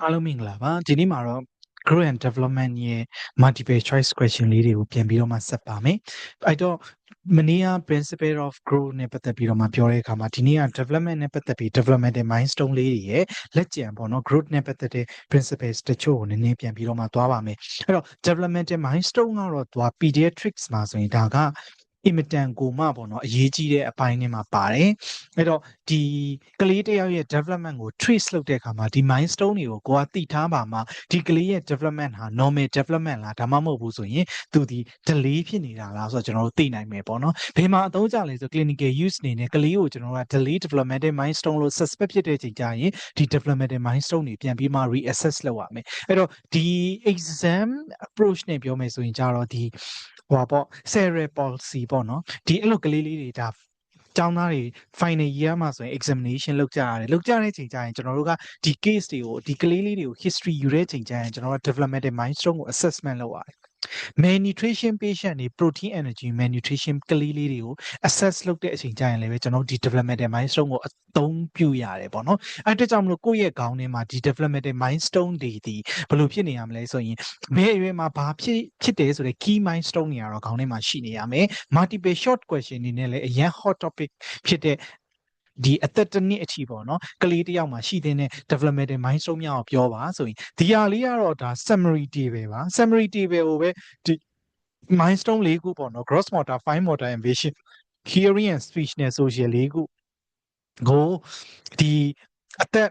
အားလုံးမင်္ဂလာပါဒီနေ့မှာတော့ Grow and Development ရဲ့ multiple choice question လေးတွေကိုပြန်ပြီးတော့မှဆက်ပါမယ်အဲ့တော့မနေ့က principle of growth နဲ့ပတ်သက်ပြီးတော့မှပြောတဲ့အခါမှာဒီနေ့က development နဲ့ပတ်သက်ပြီး developmental milestone လေးတွေရဲ့လက်ကျန်ပေါ့နော် growth နဲ့ပတ်သက်တဲ့ principles တချို့ကိုနည်းနည်းပြန်ပြီးတော့မှသွားပါမယ်အဲ့တော့ developmental milestone ကတော့သူက pediatrics မှာဆိုရင်ဒါကအင်မတန်ကိုမှပေါ့နော်အရေးကြီးတဲ့အပိုင်းတွေမှာပါတယ်အဲ့တော့ဒီကလေးတယောက်ရဲ့ development ကို trace လုပ်တဲ့အခါမှာဒီ milestone တွေကိုကိုကသိထားပါမှာဒီကလေးရဲ့ development ဟာ normal development လားဒါမှမဟုတ်ဘူးဆိုရင်သူဒီ delay ဖြစ်နေတာလားဆိုတော့ကျွန်တော်တို့သိနိုင်မယ်ပေါ့နော်ဘယ်မှာအသုံးကျလဲဆို clinical use အနေနဲ့ကလေးကိုကျွန်တော်တို့က delay developmental milestone လို့ suspect ဖြစ်တဲ့ချိန်ကျရင်ဒီ developmental milestone တွေပြန်ပြီးမှ reassess လုပ်ရမယ်အဲ့တော့ဒီ exam approach နဲ့ပြောမယ်ဆိုရင်ကြတော့ဒီဟိုပေါ့ cerebral palsy ပေါ့နော်ဒီအဲ့လိုကလေးလေးတွေဒါကျောင်းသားတွေ final year မှာဆိုရင် examination လုပ်ကြရတယ်လုပ်ကြတဲ့ချိန်ကျရင်ကျွန်တော်တို့ကဒီ case တွေကိုဒီကလေးလေးတွေကို history ယူတဲ့ချိန်ကျရင်ကျွန်တော်တို့ developmental milestone ကို assessment လုပ်ရတယ်malnutrition patient တွေ protein energy malnutrition ကလေးလေးတွေကို assess လုပ်တဲ့အချိန်ကျရင်လည်းပဲကျွန်တော်တို့ဒီ developmental milestone ကိုအသုံးပြုရတယ်ပေါ့နော်အဲ့ဒါကြောင့်မလို့ကိုယ့်ရဲ့ခေါင်းထဲမှာဒီ developmental milestone တွေဒီဘယ်လိုဖြစ်နေရမလဲဆိုရင်ဘယ်အရွယ်မှာဘာဖြစ်တယ်ဆိုတဲ့ key milestone တွေကတော့ခေါင်းထဲမှာရှိနေရမယ် multiple short question တွေနဲ့လည်းအရင် hot topic ဖြစ်တဲ့ဒီအသက်တစ်နှစ်အထိပေါ့နော်ကလေးတယောက်မှာရှိတဲ့ developmental milestone များကိုပြောပါဆိုရင်ဒီဟာလေးကတော့ဒါ summary table ပါ summary table ကိုပဲဒီ milestone ၄ခုပေါ့နော် gross motor fine motor and vision hearing and speech နဲ့ social ၄ခုကိုဒီအသက်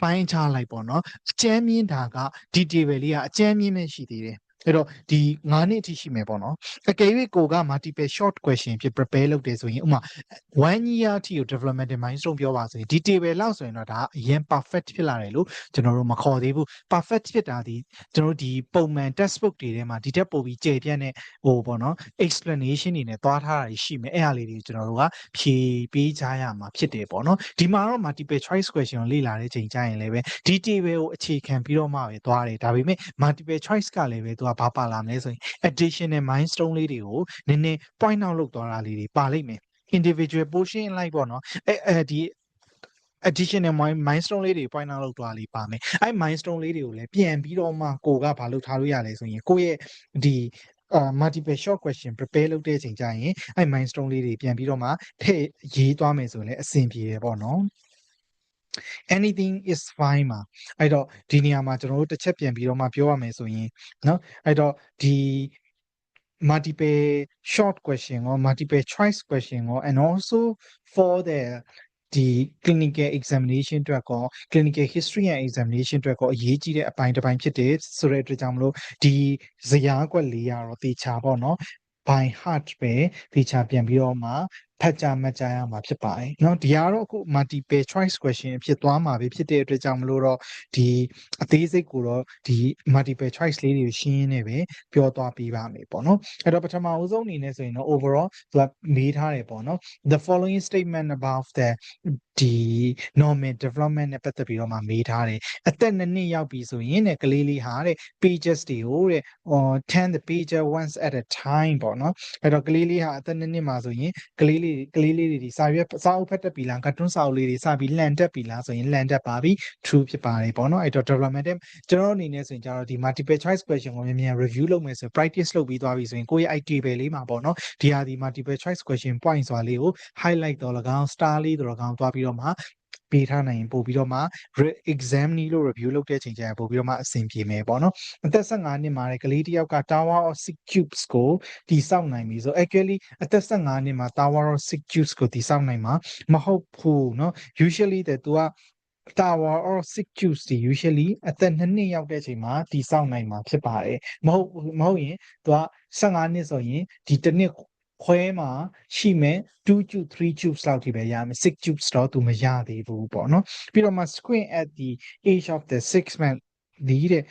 ပိုင်းချလိုက်ပေါ့နော်အကျမ်းမြင့်တာကဒီ table လေးကအကျမ်းမြင့်ပဲရှိသေးတယ်အဲ့တော့ဒီ9နှစ်အထိရှိမယ်ပေါ့နော်အကယ်၍ကိုက multiple short question ဖြစ် prepare လုပ်တယ်ဆိုရင်ဥမာ1 year အထိကို developmental milestone ပြောပါဆိုရင်ဒီ table လောက်ဆိုရင်တော့ဒါအရင် perfect ဖြစ်လာတယ်လို့ကျွန်တော်တို့မခေါ်သေးဘူး perfect ဖြစ်တာဒီကျွန်တော်တို့ဒီပုံမှန် textbook တွေထဲမှာဒီတက်ပို့ပြီးကျေပြန့်တဲ့ဟိုပေါ့နော် explanation တွေနဲ့သွားထားတာရှိမယ်အဲ့ဟာလေးတွေကျွန်တော်တို့ကဖြေပေးကြရမှာဖြစ်တယ်ပေါ့နော်ဒီမှာတော့ multiple choice question ကိုလေ့လာတဲ့ချိန်ကျရင်လည်းပဲဒီ table ကိုအခြေခံပြီးတော့မှပဲသွားတယ်ဒါပေမဲ့ multiple choice ကလည်းပဲသူကဘာပါလာမလဲဆိုရင် additional milestone လေးတွေကိုနည်းနည်း point out လုပ်သွားတာလေးတွေပါလိမ့်မယ် individual portion လိုက်ပေါ့နော်ဒီ additional milestone လေးတွေ point out လုပ်သွားလေးပါမယ်အဲ့ milestone လေးတွေကိုလည်းပြန်ပြီးတော့မှကိုကဘာလုပ်ထားလို့ရလဲဆိုရင်ကိုယ့်ရဲ့ဒီ multiple short question prepare လုပ်တဲ့အချိန်ကျရင်အဲ့ milestone လေးတွေပြန်ပြီးတော့မှထည့်ရေးသွားမယ်ဆိုရင်လည်းအဆင်ပြေတယ်ပေါ့နော် anything is fine မှာအဲ့တော့ဒီနေရာမှာကျွန်တော်တို့တစ်ချက်ပြန်ပြီးတော့မှပြောရမယ်ဆိုရင်เนาะအဲ့တော့ဒီ multiple short question or multiple choice question or and also for the ဒီ clinical examination အတွက်ကော clinical history and examination အတွက်ကောအရေးကြီးတဲ့အပိုင်းတစ်ပိုင်းဖြစ်တယ်ဆိုတဲ့အတွက်ကြောင့်မလို့ဒီဇယားကွက်လေးရတော့တေချာပေါ့နော် by heart ပဲတေချာပြန်ပြီးတော့မှဖတ်ကြမှတ်ကြရမှာဖြစ်ပါတယ်เนาะဒီကတော့အခု multiple choice question ဖြစ်သွားမှာပဲဖြစ်တဲ့အတွက်ကြောင့်မလို့တော့ဒီအသေးစိတ်ကိုတော့ဒီ multiple choice လေးတွေရှင်းရင်းနေပဲပြောသွားပေးပါမယ်ပေါ့နော်အဲ့တော့ပထမအဦးဆုံးအနေနဲ့ဆိုရင်တော့ overall သူကမေးထားတယ်ပေါ့နော် the following statement about the ဒီ normal development နဲ့ပတ်သက်ပြီးတော့မှမေးထားတယ်အသက်2နှစ်ရောက်ပြီဆိုရင်တဲ့ကလေးလေးဟာတဲ့ pages တွေကိုတဲ့turn the page once at a time ပေါ့နော်အဲ့တော့ကလေးလေးဟာအသက်2နှစ်မှာဆိုရင်ကလေးလေးတွေဒီစာအုပ်ဖတ်တတ်ပြီလားကတ်တွန်းစာအုပ်လေးတွေစပြီးလန်တက်ပြီလားဆိုရင်လန်တက်ပါပြီ true ဖြစ်ပါတယ်ပေါ့နော်အဲ့တော့ development ကျွန်တော်အနေနဲ့ဆိုရင်ကျတော့ဒီ multiple choice question ကိုမြန်မြန် review လုပ်မယ်ဆိုရင် practice လုပ်ပြီးသွားပြီဆိုရင်ကိုယ့်ရဲ့ table လေးမှာပေါ့နော်ဒီဟာဒီ multiple choice question point ဆိုတာလေးကို highlight တော့၎င်း star လေးတော့၎င်းသွားပြီးတော့မှပေးထားနိုင်ပို့ပြီးတော့မှ exam နီးလို့ review လုပ်တဲ့ချိန်ကျရင်ပို့ပြီးတော့မှအဆင်ပြေမယ်ပေါ့နော်အသက်15နှစ်မှာတဲ့ကလေးတစ်ယောက်က Tower of 6 cubes ကိုတည်ဆောက်နိုင်ပြီဆို actually အသက်15နှစ်မှာ Tower of 6 cubes ကိုတည်ဆောက်နိုင်မှာမဟုတ်ဘူးเนาะ usually တဲ့သူကTower of 6 cubes ဒီ usually အသက်2နှစ်ရောက်တဲ့အချိန်မှာတည်ဆောက်နိုင်မှာဖြစ်ပါတယ်မဟုတ်ရင်သူက15နှစ်ဆိုရင်ဒီတစ်နှစ်ခွဲမှာရှိမယ်2 cube 3 cubes လောက်ထိပဲရမယ်6 cubes တော့သူမရသေးဘူးပေါ့နော်ပြီးတော့မှ squint at the age of the 6 month ဒီတဲ့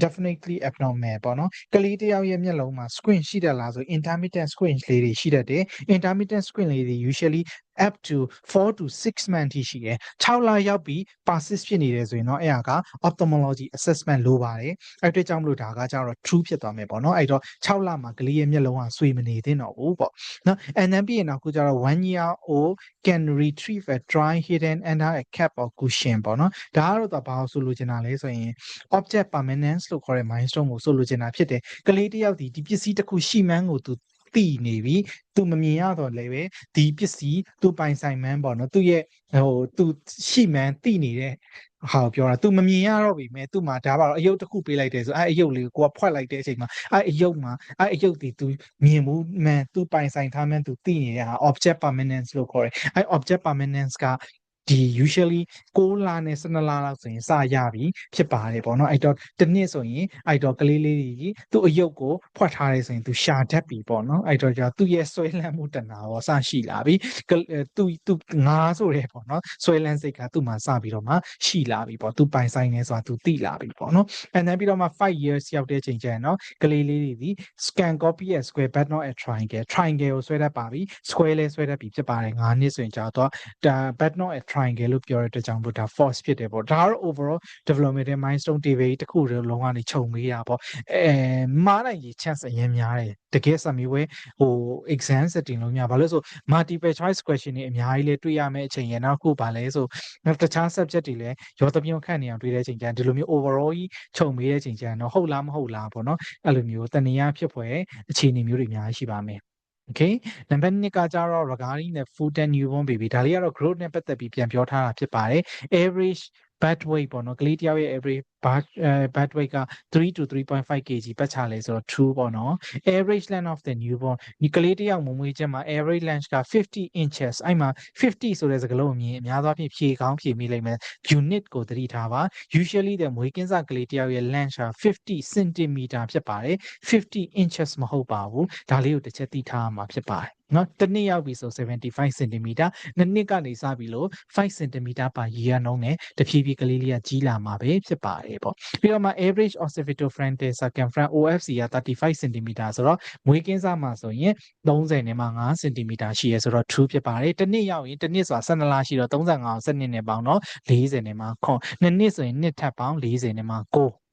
definitely abnormal ပေါ့နော်ကလေးတစ်ယောက်ရဲ့မျက်လုံးမှာ squint ရှိတတ်လားဆို intermittent squint လေးတွေရှိတတ်တယ် intermittent squint လေးတွေ usually up to 4 to 6 months ထိရှိတယ်6လရောက်ပြီး persist ဖြစ်နေတယ်ဆိုရင်တော့အဲ့ဒါက ophthalmology assessment လိုပါတယ်အဲ့အတွက်ကြောင့်မလို့ဒါကကြတော့ true ဖြစ်သွားမယ်ပေါ့နော်အဲ့တော့6လမှာကလေးရဲ့မျက်လုံးကဆွေမနေသင့်တော့ဘူးပေါ့နော် and then ပြီးရင်တော့ခုကြတော့ 1 year old can retrieve a dry hidden under a cap or cushion ပေါ့နော်ဒါကတော့ဘာလို့ဆိုလိုချင်တာလဲဆိုရင် object permanence လို့ခေါ်တဲ့ milestone ကိုဆိုလိုချင်တာဖြစ်တယ်ကလေးတစ်ယောက်ဒီပစ္စည်းတစ်ခုရှိမှန်းကိုသူသိနေပြီသူမမြင်ရတော့လည်းပဲဒီပစ္စည်းသူပိုင်ဆိုင်မှန်းပေါ့နော်သူရဲ့သူရှိမှန်းသိနေတဲ့ဟာကိုပြောတာ तू မမြင်ရတော့ပြီမဲ့ तू မှာဒါပါတော့အယုတ်တစ်ခုပေးလိုက်တယ်ဆိုအဲ့အယုတ်လေးကိုကဖွက်လိုက်တဲ့အချိန်မှာအဲ့အယုတ်ဒီ तू မြင်မှုမှန် तू ပိုင်ဆိုင်ထားမှန်း तू သိနေတဲ့ဟာ object permanence လို့ခေါ်တယ်အဲ့ object permanence ကဒီ usually 6လနဲ့12လလောက်ဆိုရင်စရပြီဖြစ်ပါတယ်ပေါ့နော်အဲ့တော့တစ်နှစ်ဆိုရင်အဲ့တော့ကလေးလေးကြီးသူ့အယုတ်ကိုဖွက်ထားရဲဆိုရင် तू ရှာတတ်ပြီပေါ့နော်အဲ့တော့သူ့ရဲ့ဆွဲလန်းမှုတဏှာရောစရှိလာပြီသူငါဆိုရဲပေါ့နော်ဆွဲလန်းစိတ်ကသူ့မှာစပြီးတော့မှရှိလာပြီပေါ့သူပိုင်ဆိုင်နေဆိုတာ तू သိလာပြီပေါ့နော် and then ပြီးတော့မှ5 years ရောက်တဲ့ချိန်ကျရင်နော်ကလေးလေးတွေဒီ scan copy a square but not a triangle ကိုဆွဲတတ်ပါပြီ square လဲဆွဲတတ်ပြီဖြစ်ပါတယ်9နှစ်ဆိုရင်ကြာတော့ဒါ but not a triangle လို့ပြောရတဲ့ကြောင့်ဒါ false ဖြစ်တယ်ပေါ့ဒါကတော့ overall developmental milestone တွေပဲတစ်ခုတည်းလုံးဝနေခြုံမေးတာပေါ့မားနိုင်ကြီး chance အရင်များတယ်တကယ်စမျိုးပဲexam setting လုံးများဘာလို့ဆို multiple choice question တွေအများကြီးလဲတွေ့ရမယ့်အချိန်ရနောက်ခုပါလဲဆိုတခြား subject တွေလဲရောသပြုံခန့်နေအောင်တွေ့တဲ့အချိန်ကျရင်ဒီလိုမျိုး overall ကြီးခြုံမေးတဲ့အချိန်ကျရင်တော့ဟုတ်လားမဟုတ်လားပေါ့နော်အဲ့လိုမျိုးတဏှာဖြစ်ဖွယ်အခြေအနေမျိုးတွေအများကြီးရှိပါမယ်Okay နံပါတ်2ကကြတော့ regarding the food and newborn baby ဒါလေးကတော့ growth နဲ့ပတ်သက်ပြီးပြန်ပြောထားတာဖြစ်ပါတယ် average birth weight ပေါ့နော်ကလေးတယောက်ရဲ့ average birth weight က3 to 3.5 kg ပတ်ချလဲဆိုတော့ true ပေါ့နော် average length of the newborn ဒီကလေးတယောက်မမွေးချက်မှာ average length က50 inches အဲ့မှာ50ဆိုတဲ့စကားလုံးအမြင်အများသောဖြင့်ဖြေကောင်းဖြေမိလိမ့်မယ် unit ကိုသတိထားပါ usually the မွေးကင်းစကလေးတယောက်ရဲ့ length က50 cm ဖြစ်ပါတယ်50 inches မဟုတ်ပါဘူးဒါလေးကိုတစ်ချက်သိထားမှာဖြစ်ပါတယ်နော်တစ်နှစ်ရောက်ပြီဆို75 cm နှစ်နှစ်ကနေစပြီလို့5 cm per year နှုန်းနဲ့တဖြည်းဖြည်းကလေးလေးကကြီးလာမှာပဲဖြစ်ပါတယ်ပေါ့ပြီးတော့မှ average occipitofrontal circumference OFC က35 cm ဆိုတော့မွေးကင်းစမှာဆိုရင်30နဲ့မှ5 cm ရှိရဆိုတော့ true ဖြစ်ပါတယ်တစ်နှစ်ရောက်ရင်တစ်နှစ်ဆိုတာ12လရှိတော့35အောင်12နဲ့ပေါင်းတော့40နဲ့မှခွန်နှစ်နှစ်ဆိုရင်နှစ်ထပ်ပေါင်း40နဲ့မှ9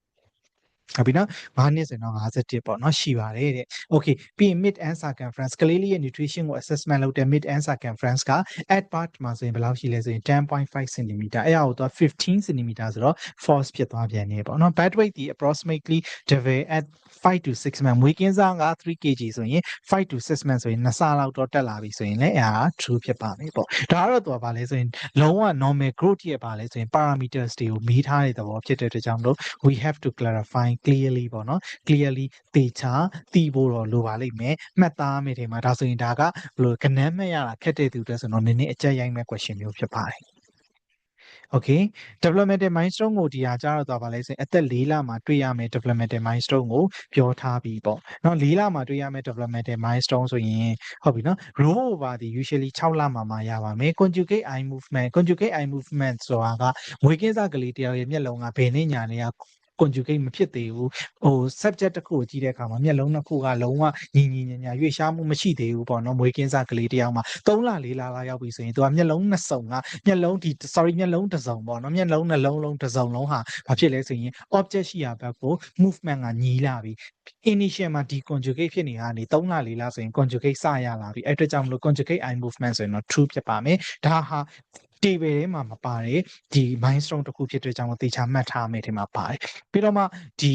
ဟုတ်ပြီနော်9နှစ်ဆိုရင်တော့51ပေါ့နော်ရှိပါတယ်တဲ့ okay ပြီးရင် mid and circumference ကလေးလေးရဲ့ nutrition ကို assessment လုပ်တဲ့ mid and circumference က at part မှာဆိုရင်ဘယ်လောက်ရှိလဲဆိုရင် 10.5 cm အဲ့ဒါကိုတော့15 cm ဆိုတော့ false ဖြစ်သွားပြန်နေပေါ့နော် bed weight ဒီ approximately develop at 5 to 6 months မွေးကင်းစားက3 kg ဆိုရင်5 to 6 months ဆိုရင်2ဆလောက်တော့တက်လာပြီဆိုရင်လည်းအဲ့ဒါ true ဖြစ်ပါမယ်ပေါ့ဒါကတော့သူကဘာလဲဆိုရင်လုံးဝ normal growth ရဲ့ဘာလဲဆိုရင် parameters တွေကိုမေးထားတဲ့သဘောဖြစ်တဲ့အတွက်ကြောင့်လို့ we have to clarify clearly ပေါ့နော် clearly သေချာသိဖို့တော့လိုပါလိမ့်မယ်မှတ်သားမယ်ထင်မှာဒါဆိုရင်ဒါကဘယ်လိုကဏ္ဍမှတ်ရတာခက်တဲ့သူတွေဆိုတော့နည်းနည်းအကြက်ရိုက်မဲ့ question မျိုးဖြစ်ပါတယ်Okay developmental milestone ကိုဒီဟာကြားတော့ပါလဲဆိုရင်အသက်4လမှာတွေ့ရမယ် developmental milestone ကိုပြောထားပြီးပေါ့เนาะ4လမှာတွေ့ရမယ် developmental milestone ဆိုရင်ဟုတ်ပြီเนาะ roll over ဒီ usually 6လမှာရပါမယ် conjugate eye movement ဆိုတာကမွေးကင်းစကလေးတယောက်ရဲ့မျက်လုံးကဘယ်နဲ့ညာနေရconjugate မဖြစ်သေးဘူးsubject တစ်ခုကိုကြည့်တဲ့အခါမှာမျက်လုံးနှစ်ခုကလုံးဝညီညာရွေ့ရှားမှုမရှိသေးဘူးပေါ့နော်မွေးကင်းစကလေးတယောက်မှာ3လ4လလောက်ရောက်ပြီဆိုရင်သူကမျက်လုံးနှစ်စုံကမျက်လုံးတစ်စုံပေါ့နော်မျက်လုံးနှလုံးလုံးတစ်စုံလုံးဟာဘာဖြစ်လဲဆိုရင် object ရှိရာဘက်ကို movement ကညီလာပြီ initial မှာဒီ conjugate ဖြစ်နေတာကနေ3လ4လဆိုရင် conjugate စရလာပြီအဲ့အတွက်ကြောင့်မလို့ conjugate eye movement ဆိုရင်တော့ true ဖြစ်ပါမယ်ဒါဟာtable ထဲမှာမပါတယ်ဒီ milestone တစ်ခုဖြစ်တဲ့ကြောင့်တေချာမှတ်ထားမယ်ဒီမှာပါတယ်ပြီးတော့မှဒီ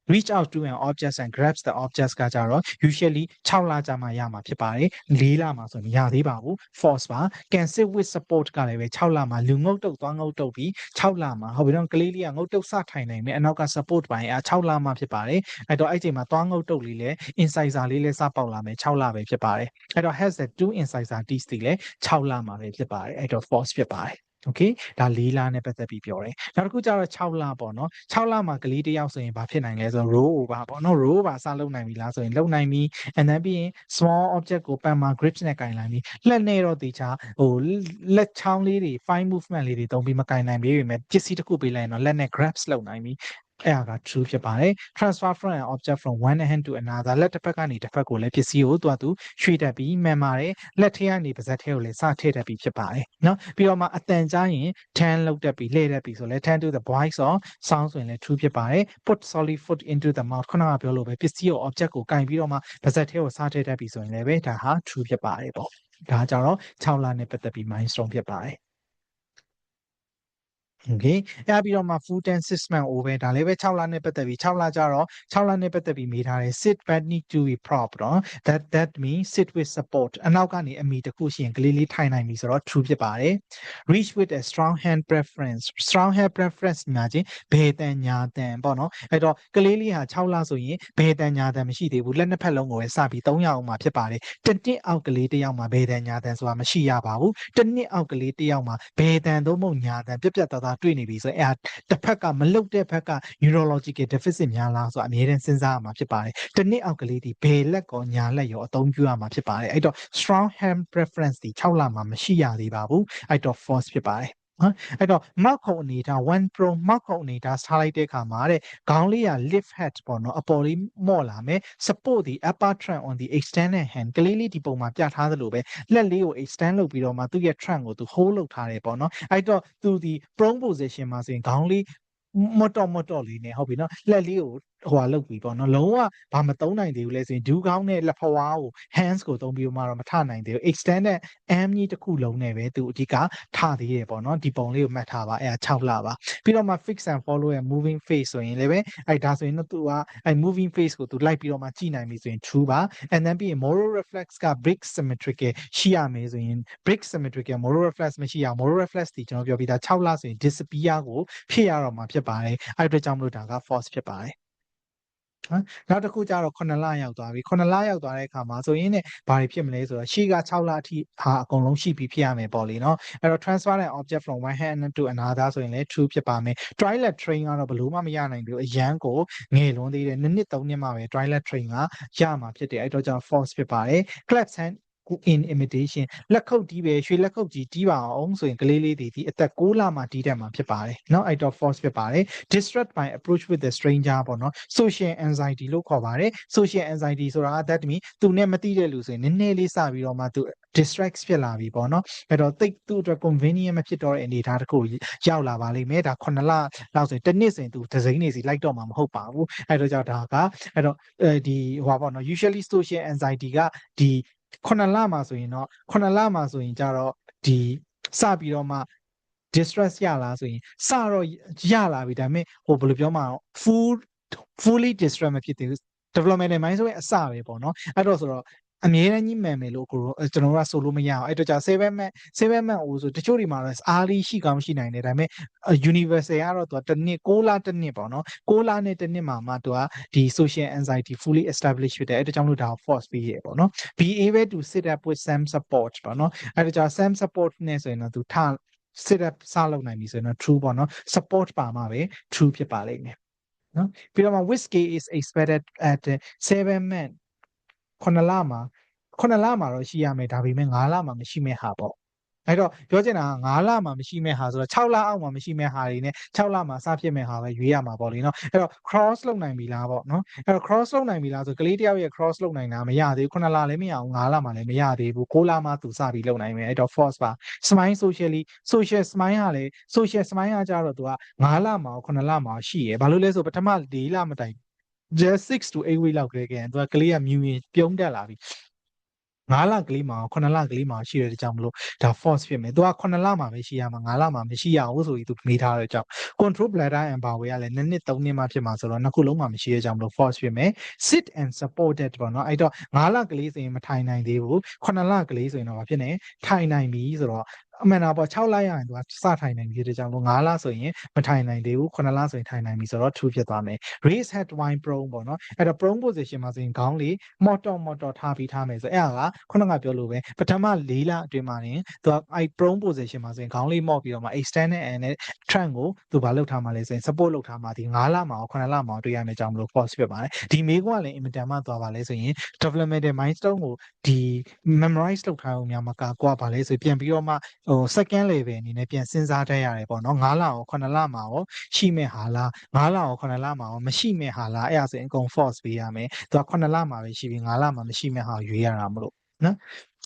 reach out to an object and grabs the objects ကကြတော့ usually 6လကြာမှရမှာဖြစ်ပါတယ်4လမှာဆိုရင်မရသေးပါဘူး false ပါ can sit with support ကလည်းပဲ6လမှာလူငုတ်တုတ်သွားငုတ်တုတ်ပြီး6လမှာဟုတ်ပြီတော့ကလေးလေးကငုတ်တုတ်စထိုင်နိုင်မယ်အနောက်က support ပိုင်း6လမှာဖြစ်ပါတယ်အဲ့တော့အဲ့ချိန်မှာသွားငုတ်တုတ်လေးလဲ incisor လေးလဲစပေါက်လာမယ်6လပဲဖြစ်ပါတယ်အဲ့တော့ has the two incisor teeth တွေလဲ6လမှာပဲဖြစ်ပါတယ်အဲ့တော့ false ဖြစ်ပါတယ်Okay ဒါ4လနဲ့ပတ်သက်ပြီးပြောတယ်နောက်တစ်ခုကျတော့6လပေါ့နော်6လမှာကလေးတစ်ယောက်ဆိုရင်ဘာဖြစ်နိုင်လဲဆိုတော့ roll over ပေါ့နော် roll over စလုပ်နိုင်ပြီလားဆိုရင်လုပ်နိုင်ပြီ and then ပြီးရင် small object ကို palmar grips နဲ့ကင်နိုင်ပြီလက်နဲ့တော့တေချာလက်ချောင်းလေးတွေ fine movement လေးတွေသုံးပြီးမကင်နိုင်ပြီပစ္စည်းတစ်ခုပေးလိုက်ရင်တော့လက်နဲ့ grabs လုပ်နိုင်ပြီ အဲ့ဒါက true ဖြစ်ပါတယ် transfer from an object from one hand to another လက်တစ်ဖက်ကနေတစ်ဖက်ကိုလည်းပစ္စည်းကိုသူရွှေ့တတ်ပြီးမှန်ပါတယ်လက်ထဲကနေပါးစပ်ထဲကိုလည်းစထည့်တတ်ပြီးဖြစ်ပါတယ်เนาะပြီးတော့မှအတန်ကြားရင် turn လုပ်တတ်ပြီးလှည့်တတ်ပြီးဆိုလဲ turn to the voice of sound ဆိုရင်လည်း true ဖြစ်ပါတယ် put solid food into the mouth ခုနကပြောလို့ပဲပစ္စည်းကို object ကိုကင်ပြီးတော့မှပါးစပ်ထဲကိုစထည့်တတ်ပြီးဆိုရင်လည်းပဲဒါဟာ true ဖြစ်ပါတယ်ပေါ့ဒါကြတော့6လနဲ့ပတ်သက်ပြီး milestone ဖြစ်ပါတယ်Okay အဲ့ပြီးတော့မှ full time 6 month over ဒါလည်းပဲ6လနဲ့ပတ်သက်ပြီး6လကြတော့6လနဲ့ပတ်သက်ပြီးမေးထားတယ် sit but need to be prop တော့ that means sit with support အနောက်ကနေအမီတစ်ခုရှိရင်ကလေးလေးထိုင်နိုင်ပြီဆိုတော့ true ဖြစ်ပါတယ် reach with a strong hand preference strong hand preference ညာချင်းဘယ်တန်ညာတန်ပေါ့နော်အဲ့တော့ကလေးလေးဟာ6လဆိုရင်ဘယ်တန်ညာတန်မရှိသေးဘူးလက်နှစ်ဖက်လုံးကိုပဲစပြီး3ရအောင်မှာဖြစ်ပါတယ်တစ်နှစ်အောက်ကလေးတစ်ယောက်မှာဘယ်တန်ညာတန်ဆိုတာမရှိရပါဘူးတစ်နှစ်အောက်ကလေးတစ်ယောက်မှာဘယ်တန်သို့မဟုတ်ညာတန်ပြက်ပြက်သားသားတွေ့နေပြီဆိုရင်တစ်ဖက်ကမလုတ်တဲ့ဖက်က neurological deficit များလားဆိုတာအမြဲတမ်းစဉ်းစားရမှာဖြစ်ပါတယ်တစ်နှစ်အောက်ကလေးဒီဘယ်လက်ကောညာလက်ရောအသုံးပြုရမှာဖြစ်ပါတယ်အဲ့တော့ strong hand preference ဒီ6လမှာမရှိရသေးပါဘူးအဲ့တော့ false ဖြစ်ပါတယ်အဲ့တော့ mark ခုံအနေထား one pro mark ခုံအနေထားထားလိုက်တဲ့အခါမှာတဲ့ခေါင်းလေးက lift head ပေါ့နော်အပေါ်လေးမော့လာမယ် support the upper trunk on the extended hand ကလေးလေးဒီပုံမှာပြထားသလိုပဲလက်လေးကို extend လုပ်ပြီးတော့မှသူ့ရဲ့ trunk ကိုသူ hold လုပ်ထားတယ်ပေါ့နော်အဲ့တော့သူဒီ prone position မှာဆိုရင်ခေါင်းလေးမတော့လေးနဲ့ဟုတ်ပြီနော်လက်လေးကိုဟိုလုပ်ပြီးပေါ့နော်လုံးဝဘာမသုံးနိုင်သေးဘူးလဲဆိုရင်ဒူးကောင်းနဲ့လက်ဖွားကို hands ကိုသုံးပြီးတော့မှတော့မထနိုင်သေးဘူး extended arm ကြီးတစ်ခုလုံးနဲ့ပဲသူအဓိကထသေးတယ်ပေါ့နော်ဒီပုံလေးကိုမှတ်ထားပါအဲ့ဒါ6လပါပြီးတော့မှ fix and follow ရဲ့ moving face ဆိုရင်လည်းပဲအဲ့ဒါဆိုရင်တော့သူကအဲ့ moving face ကိုသူလိုက်ပြီးတော့မှကြည့်နိုင်ပြီဆိုရင် true ပါ and then ပြီးရင် moral reflex က brick symmetrical ရှိရမယ်ဆိုရင် brick symmetrical moral reflex မရှိအောင် moral reflex ဒီကျွန်တော်ပြောပြီးသား6လဆိုရင် disappear ကိုဖြစ်ရတော့မှာဖြစ်ပါတယ်အဲ့အတွက်ကြောင့်မလို့ဒါက false ဖြစ်ပါတယ်နောက်တစ်ခုကျတော့9လရောက်သွားပြီ9လရောက်သွားတဲ့အခါမှာဆိုရင်ねဘာတွေဖြစ်မလဲဆိုတော့ရှေ့က6လအထိဟာအကုန်လုံးရှိပြီးဖြစ်ရမယ်ပေါ့လေနော်အဲ့တော့ transfer an object from one hand to another ဆိုရင်လည်း true ဖြစ်ပါမယ် toilet train ကတော့ဘလို့မှမရနိုင်ဘူးအရန်ကိုငယ်လွန်းသေးတယ်2နှစ်3နှစ်မှပဲ toilet train ကရမှာဖြစ်တယ်အဲ့တော့ကြောင့် false ဖြစ်ပါတယ် clap hand in imitation လက်ခုပ်တီးပဲရွှေလက်ခုပ်ကြီးတီးပါအောင်ဆိုရင်ကလေးလေးတွေဒီအသက်6လမှတီးတတ်မှာဖြစ်ပါတယ်เนาะအဲ့တော့ false ဖြစ်ပါတယ် distress by approach with the stranger ပေါ့နော် social anxiety လို့ခေါ်ပါတယ် social anxiety ဆိုတာ that mean သူနဲ့မသိတဲ့လူဆိုရင်နည်းနည်းလေးစပြီးတော့မှသူ distract ဖြစ်လာပြီပေါ့နော်အဲ့တော့တိတ်သူ့အတွက် convenient မဖြစ်တော့တဲ့အနေအထားတစ်ခုရောက်လာပါလိမ့်မယ်ဒါ9လလောက်ဆိုရင်တစ်နှစ်ဆိုရင်သူတစ်စိမ်းနေစီလိုက်တော့မှာမဟုတ်ပါဘူးအဲ့တော့ကြောင့်ဒါကအဲ့တော့ဒီဟိုပါပေါ့နော် usually social anxiety ကဒီ9လမှာဆိုရင်တော့9လမှာဆိုရင်ကြတော့ဒီစပြီးတော့မှ distress ရလားဆိုရင်စတော့ရလာပြီဒါပေမဲ့ဟိုဘယ်လိုပြောမှာ fully distress မဖြစ်သေးဘူး developmental mind ဆိုရင်အစပဲပေါ့နော်အဲ့တော့ဆိုတော့အမြဲတမ်းကြီးမှန်မယ်လို့ကိုကျွန်တော်တို့ကဆိုလို့မရအောင်အဲ့တော့ကြာ7 month အိုးဆိုတချို့တွေမှာတော့အားလေးရှိကောင်းရှိနိုင်တယ်ဒါပေမဲ့ universal ကတော့သူကတစ်နှစ်6လတစ်နှစ်ပေါ့နော်6လနဲ့တစ်နှစ်မှာမှသူကဒီ social anxiety fully established ဖြစ်တယ်အဲ့ဒါကြောင့်လို့ဒါကို force ပေးရပေါ့နော် be able to sit up with some support ပေါ့နော်အဲ့ဒါကြာ some support နဲ့ဆိုရင်တော့သူsit up စလုပ်နိုင်ပြီဆိုရင်တော့ true ပေါ့နော် support ပါမှာပဲ true ဖြစ်ပါလိမ့်မယ်နော်ပြီးတော့မှ which case is expected at 7 month 9လမှာတော့ရှိရမယ်ဒါပေမဲ့9လမှာမရှိမဲ့ဟာပေါ့အဲ့တော့ပြောချင်တာက9လမှာမရှိမဲ့ဟာဆိုတော့6လအောက်မှာမရှိမဲ့ဟာတွေနဲ့6လမှာစဖြစ်မဲ့ဟာပဲရွေးရမှာပေါ့လေနော်အဲ့တော့ cross လုပ်နိုင်ပြီလားပေါ့နော်အဲ့တော့ cross လုပ်နိုင်ပြီလားဆိုကလေးတယောက်ရဲ့ cross လုပ်နိုင်တာမရသေးဘူး9လလည်းမရအောင်9လမှာလည်းမရသေးဘူး6လမှသူစပြီးလုပ်နိုင်မယ်အဲ့တော့ false ပါ smile social smile ဟာလေ social smile ကကြတော့သူက9လမှာ9လမှာရှိရယ်ဘာလို့လဲဆိုပထမ4လမတိုင် just 6 to 8 week လောက်ကြတဲ့သူကကလေးကမြူရင်ပြုံးတက်လာပြီ9လကလေးမှာ9လကလေးမှာရှိတဲ့ကြောင့်မလို့ဒါ false ဖြစ်မယ်သူက9လမှာပဲရှိရမှာ9လမှာမရှိရဘူးဆိုပြီးသူမေးထားတဲ့ကြောင့် control bladder and bowel ကလည်း2နှစ်3နှစ်မှဖြစ်မှာဆိုတော့နှစ်ခုလုံးမှာမရှိတဲ့ကြောင့်မလို့ false ဖြစ်မယ် sit and supported ပေါ့နော်အဲ့တော့9လကလေးဆိုရင်မထိုင်နိုင်သေးဘူး9လကလေးဆိုရင်တော့ဖြစ်နေထိုင်နိုင်ပြီဆိုတော့အမှန်တော့6လရရင်သူကစထိုင်နိုင်ပြီတဲ့ကြောင့်လို့9လဆိုရင်မထိုင်နိုင်သေးဘူး9လဆိုရင်ထိုင်နိုင်ပြီဆိုတော့ true ဖြစ်သွားမယ် raise head wine prone ပေါ့နော်အဲ့တော့ prone position မှာဆိုရင်ခေါင်းလေးမော့တော့ထားပြီးထားမယ်ဆိုအဲ့ဒါကခုနကပြောလို့ပဲပထမ4လအတွင်းမှာနေသူကအဲ့ prone position မှာဆိုရင်ခေါင်းလေးမော့ပြီးတော့မှ extend နဲ့ trunk ကိုသူဘာလုပ်ထားမှလဲဆိုရင် support လုပ်ထားမှဒီ9လမှာရော9လမှာရောတွေ့ရမယ်ကြောင့်မလို့ false ဖြစ်ပါတယ်ဒီမေးခွန်းကလည်းအင်မတန်မှသွားပါလဲဆိုရင် developmental milestone ကိုဒီ memorize လုပ်ထားအောင်များမကကွာပါလဲဆိုပြန်ပြီးတော့မှ second level အနေနဲ့ပြန်စဉ်းစားတတ်ရတယ်ပေါ့နော်9လကို9လမှာရောရှိမဲ့ဟာလား9လကို9လမှာရောမရှိမဲ့ဟာလားအဲ့ဒါဆိုရင်အကုန် force ပေးရမယ်သူက9လမှာပဲရှိပြီး9လမှာမရှိမဲ့ဟာကိုရွေးရတာမလို့နော်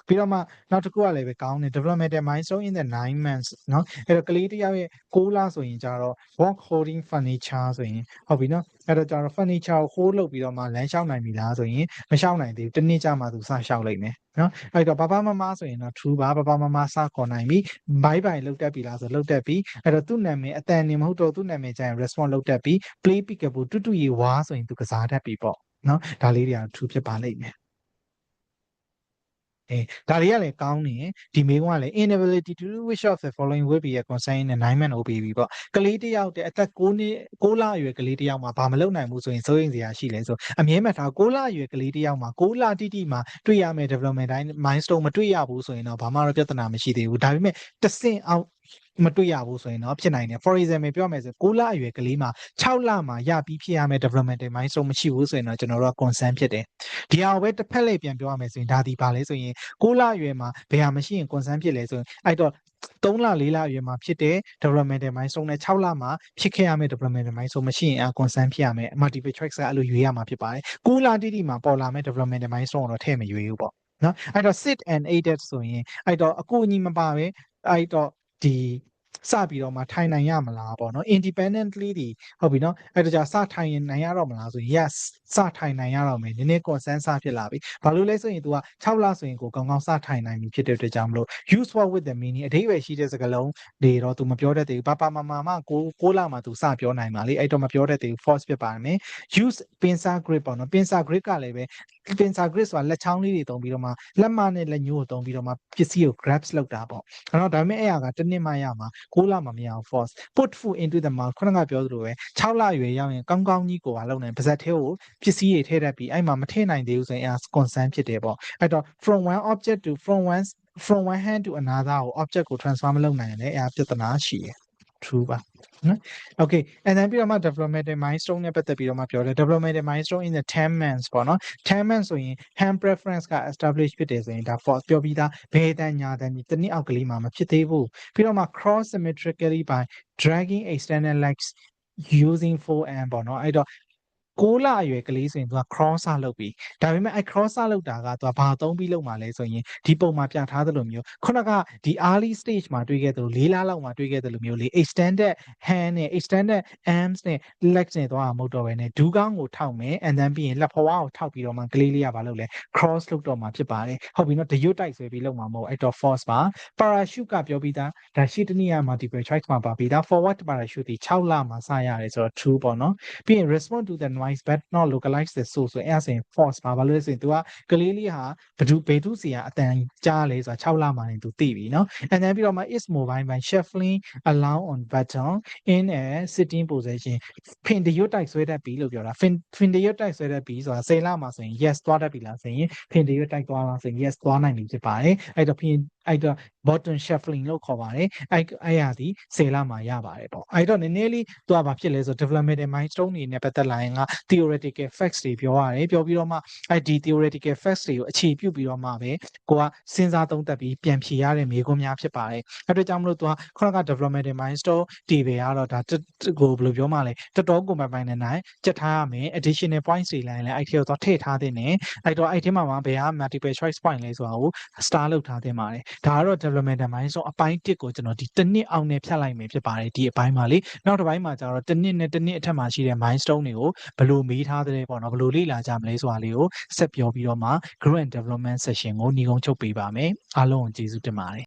ပြီးတော့မှနောက်တစ်ခုကလည်းပဲကောင်းတယ် developmental milestone in the 9 months เนาะအဲ့တော့ကလေးတစ်ယောက်ရဲ့6လဆိုရင်ကြတော့ walk holding furniture ဆိုရင်ဟုတ်ပြီနော်အဲ့တော့ကြတော့ furniture ကို hold လုပ်ပြီးတော့မှလမ်းလျှောက်နိုင်ပြီလားဆိုရင်မလျှောက်နိုင်သေးဘူးတစ်နှစ်ကြာမှသူစလျှောက်လိုက်မယ်နော်အဲ့တော့ပပမမဆိုရင်တော့ true ပါပပမမစခေါ်နိုင်ပြီ bye bye လောက်တက်ပြီလားဆိုလောက်တက်ပြီအဲ့တော့သူ့နာမည်အတန်နေမဟုတ်တော့သူ့နာမည်ကျရင် response လောက်တက်ပြီ play peekaboo တူတူရေဝါဆိုရင်သူကစားတတ်ပြီပေါ့နော်ဒါလေးတွေက true ဖြစ်ပါလိမ့်မယ်ဒါတွေကလည်းကောင်းနေဒီမေးခွန်းကလည်း inability to do which of the following will be a concern in the 9 month OPV ပေါ့ကလေးတစ်ယောက်တဲ့အသက်6နှစ်6လအရွယ်ကလေးတစ်ယောက်မှာဘာမလုပ်နိုင်ဘူးဆိုရင်စိုးရိမ်စရာရှိလဲဆိုအမြဲမှတ်ထား6လအရွယ်ကလေးတစ်ယောက်မှာ6လတိတိမှာတွေ့ရမယ် development တိုင်း milestone မတွေ့ရဘူးဆိုရင်တော့ဘာမှတော့ပြဿနာမရှိသေးဘူးဒါပေမဲ့တဆင့်အောင်မတွေ့ရဘူးဆိုရင်တော့ဖြစ်နိုင်တယ် for example ပြောမယ်ဆို6လအရွယ်ကလေးမှာ6လမှာရပြီးဖြစ်ရမယ် developmental milestone မရှိဘူးဆိုရင်တော့ကျွန်တော်တို့က concern ဖြစ်တယ်ဒီဟာကိုပဲတစ်ဖက်လေးပြန်ပြောရမယ်ဆိုရင်ဒါဒီပါလဲဆိုရင်6လအရွယ်မှာဘယ်ဟာမရှိရင် concern ဖြစ်လဲဆိုရင်အဲ့တော့3လ4လအရွယ်မှာဖြစ်တဲ့ developmental milestone နဲ့6လမှာဖြစ်ခဲ့ရမယ့် developmental milestone မရှိရင် concern ဖြစ်ရမယ် multiple choice ကအဲ့လိုရွေးရမှာဖြစ်ပါတယ်6လတိတိမှာပေါ်လာမယ့် developmental milestone တော့ထည့်မရွေးဘူးပေါ့နော်အဲ့တော့ sit and aided ဆိုရင်အဲ့တော့အကူအညီမပါပဲအဲ့တော့ဒီစပြီးတော့မှထိုင်နိုင်ရမလားပေါ့နော် independently ဒီဟုတ်ပြီနော်အဲ့တော့じゃစထိုင်နိုင်ရတော့မလားဆိုရင် yes စထိုင်နိုင်ရတော့မယ်နည်းနည်း concern စဖြစ်လာပြီဘာလို့လဲဆိုရင် तू က6လဆိုရင်ကိုကောင်းကောင်းစထိုင်နိုင်ပြီဖြစ်တဲ့အတွက်ကြောင့်မလို့ use what with the meaning အဓိပ္ပာယ်ရှိတဲ့စကားလုံးတွေတော့ तू မပြောတတ်သေးဘူးပမမ6လမှာ तू စပြောနိုင်ပါလေအဲ့တော့မပြောတတ်သေးဘူး false ဖြစ်ပါမယ် use pincer grip ပေါ့နော် pincer grip ကလည်းပဲ pincer grip ဆိုတာလက်ချောင်းလေးတွေတုံးပြီးတော့မှလက်မနဲ့လက်ညှိုးကိုတုံးပြီးတော့မှပစ္စည်းကို grabs လုပ်တာပေါ့အဲ့တော့ဒါပေမဲ့အဲ့ဟာကတစ်နှစ်မှရမှာ6လမှာမရအောင် false put food into the mouth ခုနကပြောသလိုပဲ6လရွယ်ရောက်ရင်ကောင်းကောင်းကြီးကိုပါလုပ်နိုင်ပါဇက်သေးကိုပစ္စည်းတွေထည့်တတ်ပြီးအဲ့မှာမထည့်နိုင်သေးဘူးဆိုရင်အဲ့ဒါ concern ဖြစ်တယ်ပေါ့အဲ့တော့ from one object to from one hand to another ကို object ကို transfer မလုပ်နိုင်ရင်လည်းအဲ့ဒါပြဿနာရှိတယ် true ပါနော် okay and then ပြီးတော့မှ developmental milestone နဲ့ပတ်သက်ပြီးတော့မှပြောတယ် developmental milestone in the 10 months ပေါ့နော်10 months ဆိုရင် hand preference က establish ဖြစ်တယ်ဆိုရင်ဒါ false ပြောပြီးသားဘယ်တန်းညာတန်းဒီတစ်နှစ်အောက်ကလေးမှာမဖြစ်သေးဘူးပြီးတော့မှ cross symmetrically by dragging external legs using forearm ပေါ့နော်အဲ့တော့6လအရွယ်ကလေးဆိုရင် तू က cross လုပ်ပြီးဒါပေမဲ့အဲ့ cross လုပ်တာက तू ဘာသုံးပြီးလုပ်မှာလဲဆိုရင်ဒီပုံမှာပြထားသလိုမျိုးခုနကဒီ early stage မှာတွေ့ခဲ့သလို4လလောက်မှာတွေ့ခဲ့သလိုမျိုးလေ extended hand နဲ့ extended arms နဲ့ legs နဲ့သွားမှာမဟုတ်တော့ဘဲနဲ့ဒူးကောင်းကိုထောက်မယ် and then ပြီးရင်လက်ဖွားကိုထောက်ပြီးတော့မှကလေးလေးကဘာလုပ်လဲ cross လုပ်တော့မှာဖြစ်ပါတယ်ဟုတ်ပြီနော်တရွတ်တိုက်ဆွဲပြီးလုပ်မှာမဟုတ်အဲ့တော့ false ပါ parachute ကပြောပြီးသားဒါရှိတနည်း multiple choice မှာပါပြီးသား forward parachute ဒီ6လမှာစရတယ်ဆိုတော့ true ပေါ့နော်ပြီးရင် respond to the noise but not localize the source ဆိုအဲ့ဒါဆိုရင် false ပါဘာလို့လဲဆိုရင် तू ကကလေးလေးဟာဘေတုစီကအတန်ကြားလဲဆိုတာ6လမှာနေ तू သိပြီနော် and then ပြီးတော့မှ is mobile by shuffling along on button in a sitting position ဖင်တရွတ်တိုက်ဆွဲတတ်ပြီလို့ပြောတာဖင်တရွတ်တိုက်ဆွဲတတ်ပြီဆိုတာ10လမှာဆိုရင် yes သွားတတ်ပြီလားဆိုရင်ဖင်တရွတ်တိုက်သွားလားဆိုရင် yes သွားနိုင်ပြီဖြစ်ပါတယ်အဲ့တော့အဲ့တော့ button shuffling လို့ခေါ်ပါတယ်အဲ့ဟာဒီ10လမှာရပါတယ်ပေါ့အဲ့တော့နည်းနည်းလေးသူကဘာဖြစ်လဲဆို developmental milestone တွေနဲ့ပတ်သက်လာရင်က theoretical facts တွေပြောရတယ်ပြောပြီးတော့မှအဲ့ဒီ theoretical facts တွေကိုအခြေပြုပြီးတော့မှပဲကိုကစဉ်းစားသုံးသပ်ပြီးပြန်ဖြေရတဲ့မေးခွန်းများဖြစ်ပါတယ်အဲ့အတွက်ကြောင့်မလို့သူကခုနက developmental milestone တွေပဲကတော့ဒါကိုဘယ်လိုပြောမှလဲတော်တော်ကိုပိုင်နေနိုင်ကြက်ထားရမယ် additional points တွေလိုက်လဲအဲ့ထဲကိုသွားထည့်ထားတဲ့နဲ့အဲ့တော့အဲ့ထဲမှာဘယ်ဟာ multiple choice point လဲဆိုတာကို star လုပ်ထားတဲ့ပါတယ်ဒါကတော့ developmental milestone အပိုင်း1ကိုကျွန်တော်ဒီတစ်နှစ်အောင်နဲ့ဖြတ်လိုက်မယ်ဖြစ်ပါတယ်ဒီအပိုင်းမှာလေနောက်တစ်ပိုင်းမှာကျတော့တစ်နှစ်နဲ့တစ်နှစ်အထက်မှာရှိတဲ့ milestone တွေကိုဘယ်လိုမေးထားတဲ့ပေါ့နော်ဘယ်လိုလေ့လာကြမလဲဆိုတာလေးကိုဆက်ပြောပြီးတော့မှ grow and development session ကိုညီကုန်းချုပ်ပေးပါမယ်အားလုံးကိုကျေးဇူးတင်ပါတယ်